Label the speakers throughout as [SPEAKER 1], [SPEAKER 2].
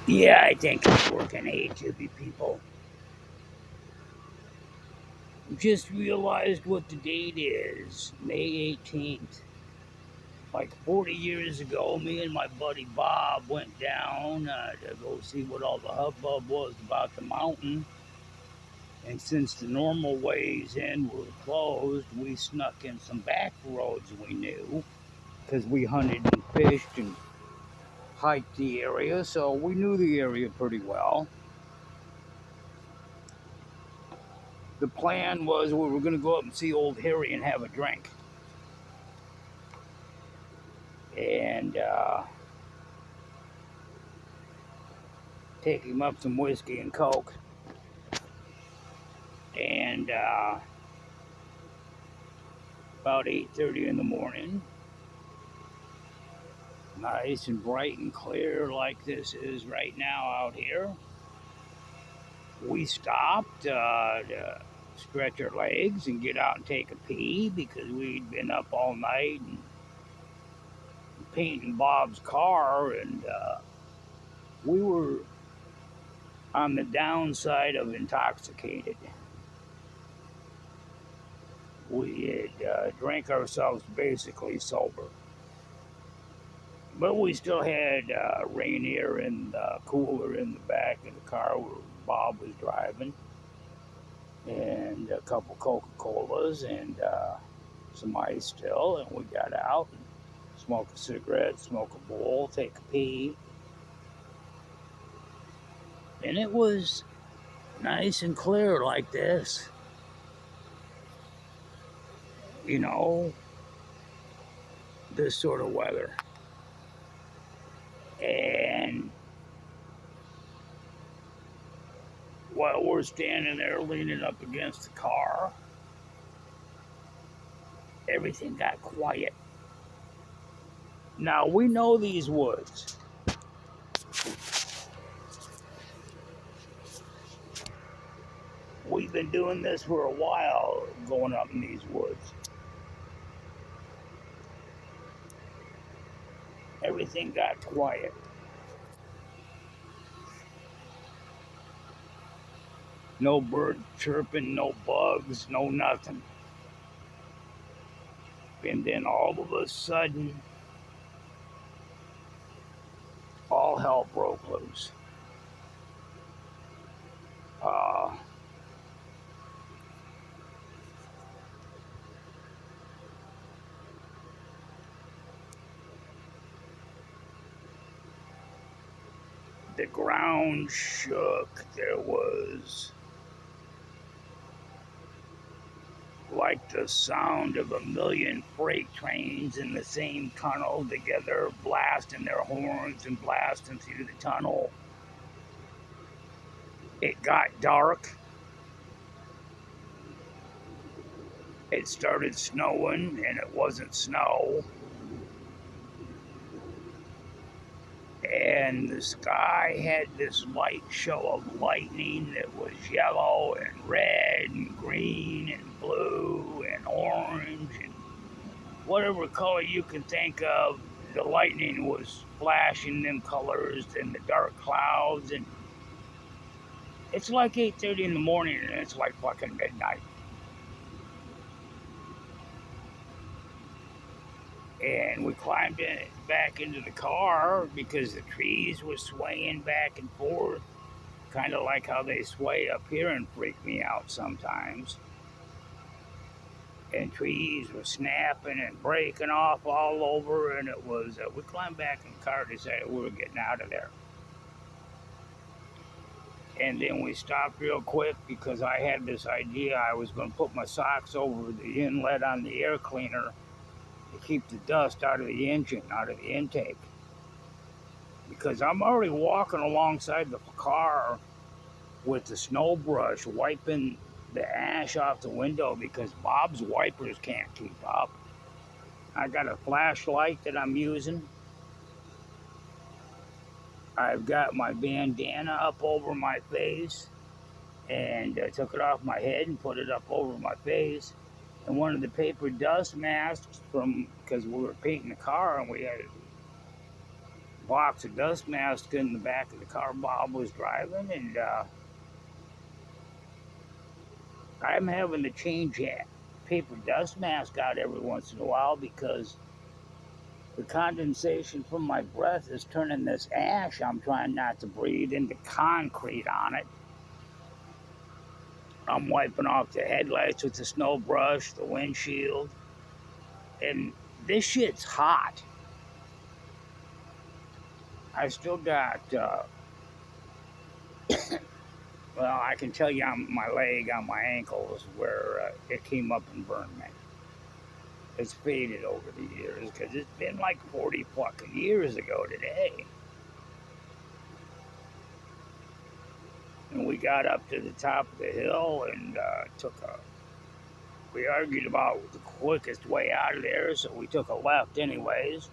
[SPEAKER 1] Yeah, I think it's working HUB people. Just realized what the date is. May 18th. Like 40 years ago, me and my buddy Bob went down to go see what all the hubbub was about the mountain. And since the normal ways in were closed, we snuck in some back roads we knew because we hunted and fished and hiked the area, so we knew the area pretty well. The plan was we were going to go up and see Old Harry and have a drink. And take him up some whiskey and coke. And about 8:30 in the morning, nice and bright and clear like this is right now out here, we stopped to stretch our legs and get out and take a pee because we'd been up all night and painting Bob's car, and we were on the downside of intoxicated. We had drank ourselves basically sober. But we still had Rainier in the cooler in the back of the car where Bob was driving, and a couple Coca Colas and some ice still. And we got out and smoked a cigarette, smoke a bowl, take a pee. And it was nice and clear like this. You know, this sort of weather. And while we're standing there leaning up against the car, everything got quiet. Now we know these woods. We've been doing this for a while, going up in these woods. Everything got quiet. No bird chirping, no bugs, no nothing. And then all of a sudden, all hell broke loose. Uh, the ground shook. There was like the sound of a million freight trains in the same tunnel together, blasting their horns and blasting through the tunnel. It got dark. It started snowing, and it wasn't snow. And the sky had this light show of lightning that was yellow and red and green and blue and orange and whatever color you can think of. The lightning was flashing them colors in the dark clouds, and it's like 8:30 in the morning, and it's like fucking midnight. And we climbed back into the car because the trees were swaying back and forth, kind of like how they sway up here and freak me out sometimes. And trees were snapping and breaking off all over, and it was, we climbed back in the car and decided we were getting out of there. And then we stopped real quick because I had this idea I was going to put my socks over the inlet on the air cleaner to keep the dust out of the engine, out of the intake. Because I'm already walking alongside the car with the snow brush, wiping the ash off the window because Bob's wipers can't keep up. I got a flashlight that I'm using. I've got my bandana up over my face, and I took it off my head and put it up over my face. And one of the paper dust masks from, because we were painting the car and we had box of dust masks in the back of the car Bob was driving, and I'm having to change that paper dust mask out every once in a while because the condensation from my breath is turning this ash I'm trying not to breathe into concrete on it. I'm wiping off the headlights with the snow brush, the windshield, and this shit's hot. I still got, well, I can tell you on my leg, on my ankles, where it came up and burned me. It's faded over the years because it's been like 40 fucking years ago today. And we got up to the top of the hill and we argued about the quickest way out of there, so we took a left anyways,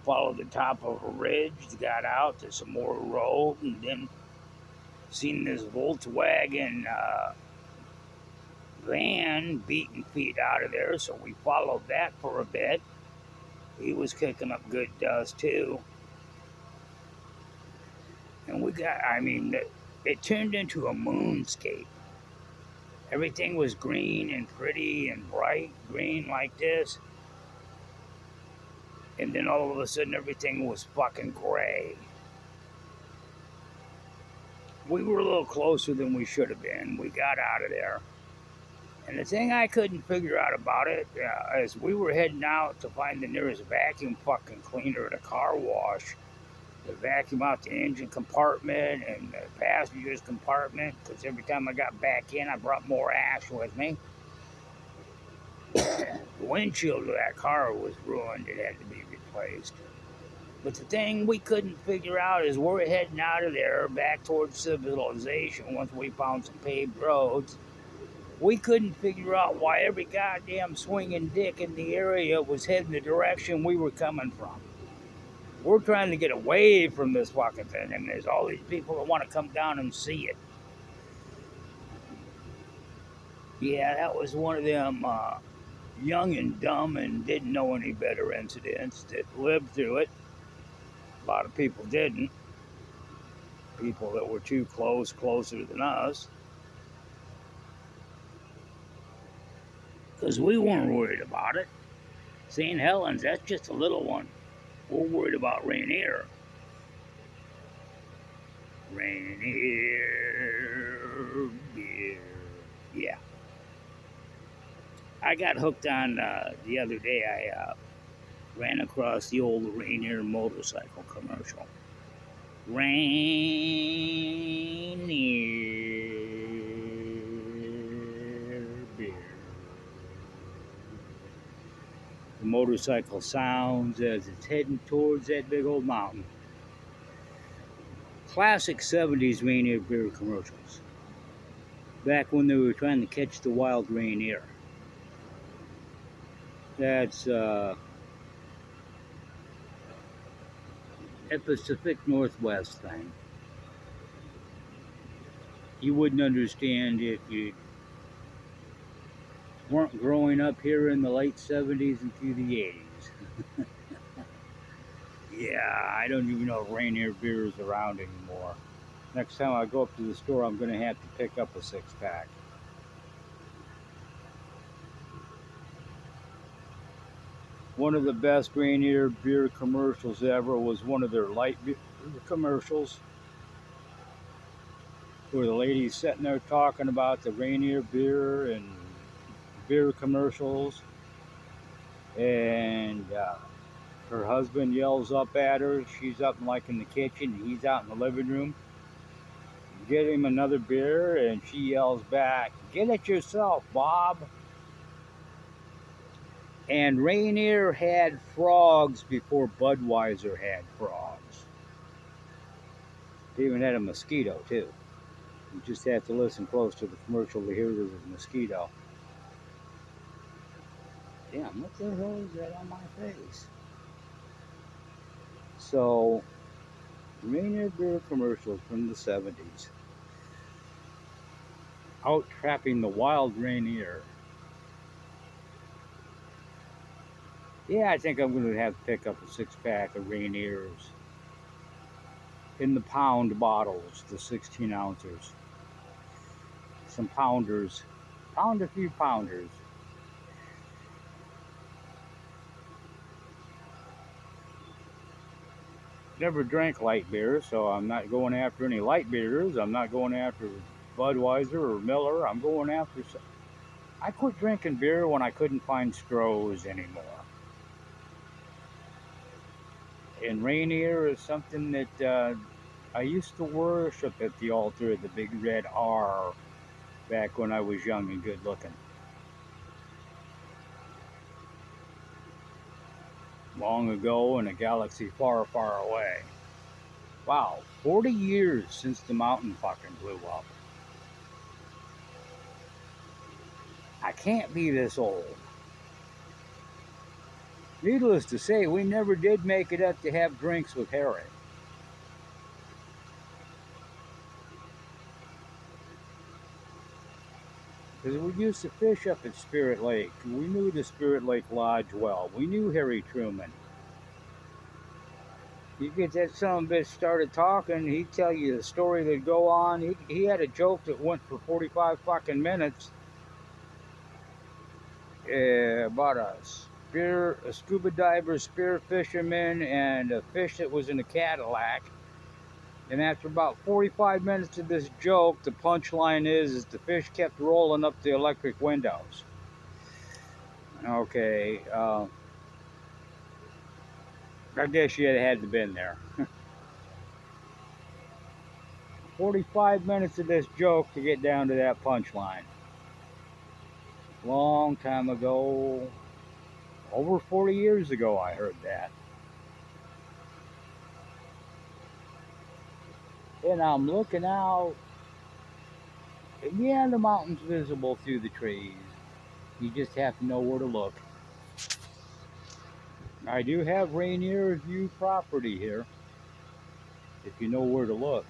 [SPEAKER 1] followed the top of a ridge, got out to some more road, and then seen this Volkswagen van beating feet out of there, so we followed that for a bit. He was kicking up good dust too. And it turned into a moonscape. Everything was green and pretty and bright green like this. And then all of a sudden, everything was fucking gray. We were a little closer than we should have been. We got out of there. And the thing I couldn't figure out about it, as we were heading out to find the nearest vacuum fucking cleaner at a car wash, to vacuum out the engine compartment and the passenger's compartment, because every time I got back in, I brought more ash with me. The windshield of that car was ruined. It had to be replaced. But the thing we couldn't figure out is we're heading out of there back towards civilization once we found some paved roads. We couldn't figure out why every goddamn swinging dick in the area was heading the direction we were coming from. We're trying to get away from this fucking thing, and there's all these people that want to come down and see it. Yeah, that was one of them young and dumb and didn't know any better incidents that lived through it. A lot of people didn't. People that were too closer than us. Because we weren't worried about it. St. Helens, that's just a little one. We're worried about Rainier. Rainier beer. Yeah. I got hooked on the other day. I ran across the old Rainier motorcycle commercial. Rainier beer. The motorcycle sounds as it's heading towards that big old mountain. Classic 70s Rainier beer commercials. Back when they were trying to catch the wild Rainier. That's a Pacific Northwest thing. You wouldn't understand if you weren't growing up here in the late 70s and through the 80s. Yeah, I don't even know if Rainier beer is around anymore. Next time I go up to the store, I'm going to have to pick up a 6-pack. One of the best Rainier beer commercials ever was one of their light beer commercials, where the lady's sitting there talking about the Rainier beer and beer commercials, and her husband yells up at her. She's up in the kitchen, and he's out in the living room. Get him another beer, and she yells back, "Get it yourself, Bob." And Rainier had frogs before Budweiser had frogs. They even had a mosquito too. You just have to listen close to the commercial to hear there's a mosquito. Damn, what the hell is that on my face? So, Rainier beer commercials from the 70s. Out trapping the wild Rainier. Yeah, I think I'm going to have to pick up a 6-pack of Rainiers. in the pound bottles, the 16 ounces. Some pounders. Pound a few pounders. Never drank light beer, so I'm not going after any light beers. I'm not going after Budweiser or Miller. I'm going after. I quit drinking beer when I couldn't find Stroh's anymore. And Rainier is something that I used to worship at the altar of the big red R back when I was young and good looking. Long ago in a galaxy far, far away. Wow, 40 years since the mountain fucking blew up. I can't be this old. Needless to say, we never did make it up to have drinks with Harry. Because we used to fish up at Spirit Lake. We knew the Spirit Lake Lodge well. We knew Harry Truman. You get that son of a bitch started talking, he'd tell you the story that'd go on. He had a joke that went for 45 fucking minutes about a scuba diver, spear fisherman, and a fish that was in a Cadillac. And after about 45 minutes of this joke, the punchline is the fish kept rolling up the electric windows. Okay, I guess you had to been there. 45 minutes of this joke to get down to that punchline. Long time ago, over 40 years ago, I heard that. And I'm looking out, and yeah, the mountain's visible through the trees. You just have to know where to look. I do have Rainier View property here, if you know where to look.